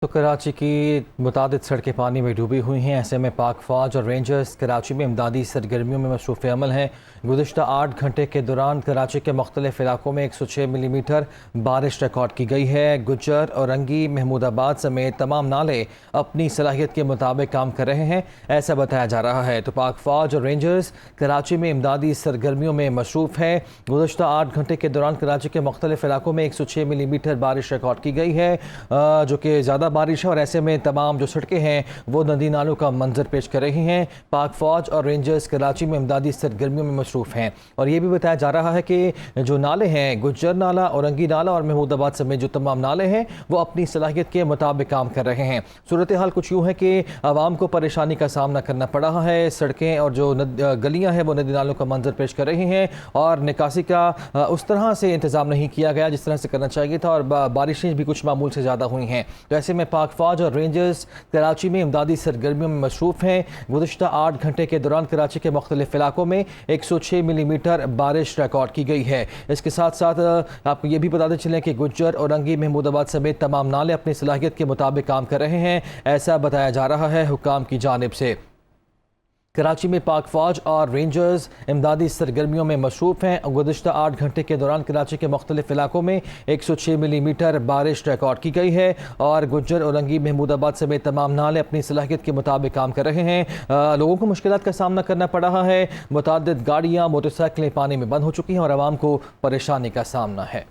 तो कराची की मुतादिद सड़कें पानी में डूबी हुई हैं। ऐसे में पाक फौज और रेंजर्स कराची में इमदादी सरगर्मियों में मसरूफ़ अमल हैं। गुज़िश्ता 8 घंटे के दौरान कराची के मुख्तलिफ इलाकों में 106 मिलीमीटर बारिश रिकॉर्ड की गई है। गुज्जर, औरंगी, महमूदाबाद समेत तमाम नाले अपनी सलाहियत के मुताबिक काम कर रहे हैं, ऐसा बताया जा रहा है। तो पाक फौज और रेंजर्स कराची में इमदादी सरगर्मियों में मसरूफ़ है। गुज़िश्ता 8 घंटे के दौरान कराची के मुख्तलिफ इलाकों में 106 मिलीमीटर बारिश रिकॉर्ड की गई है, जो कि ज़्यादा बारिश है और ऐसे में तमाम जो सड़कें हैं वो नदी नालों का मंजर पेश कर रही हैं। पाक फौज और रेंजर्स कराची में इमदादी सरगर्मियों में मसरूफ़ हैं और ये भी बताया जा रहा है कि जो नाले हैं, गुज्जर नाला, औरंगी नाला और महमूदाबाद समेत जो तमाम नाले हैं वो अपनी सलाहियत के मुताबिक काम कर रहे हैं। सूरत हाल कुछ यूँ है कि आवाम को परेशानी का सामना करना पड़ रहा है। सड़कें और जो गलियाँ हैं वो नदी नालों का मंजर पेश कर रही हैं और निकासी का उस तरह से इंतज़ाम नहीं किया गया जिस तरह से करना चाहिए था और बारिशें भी कुछ मामूल से ज़्यादा हुई हैं। तो ऐसे में पाक फौज और रेंजर्स कराची में इमदादी सरगर्मियों में मसरूफ़ हैं। गुज़िश्ता 8 घंटे के दौरान कराची के मुख्तलिफ इलाकों में 106 मिलीमीटर बारिश रिकॉर्ड की गई है। इसके साथ साथ आपको ये भी बताते चलें कि गुज्जर, औरंगी, महमूदाबाद समेत तमाम नाले अपनी सलाहियत के मुताबिक काम कर रहे हैं, ऐसा बताया जा रहा है हुक्काम की जानिब से। कराची में पाक फौज और रेंजर्स इमदादी सरगर्मियों में मसरूफ़ हैं। गुज़िश्ता 8 घंटे के दौरान कराची के मुख्तलिफ इलाकों में 106 मिलीमीटर बारिश रिकॉर्ड की गई है और गुज्जर, औरंगी, महमूदाबाद समेत तमाम नाले अपनी सलाहियत के मुताबिक काम कर रहे हैं। लोगों को मुश्किलात का सामना करना पड़ रहा है। मुतअद्दिद गाड़ियाँ, मोटरसाइकिलें पानी में बंद हो चुकी हैं और आवाम को परेशानी का सामना है।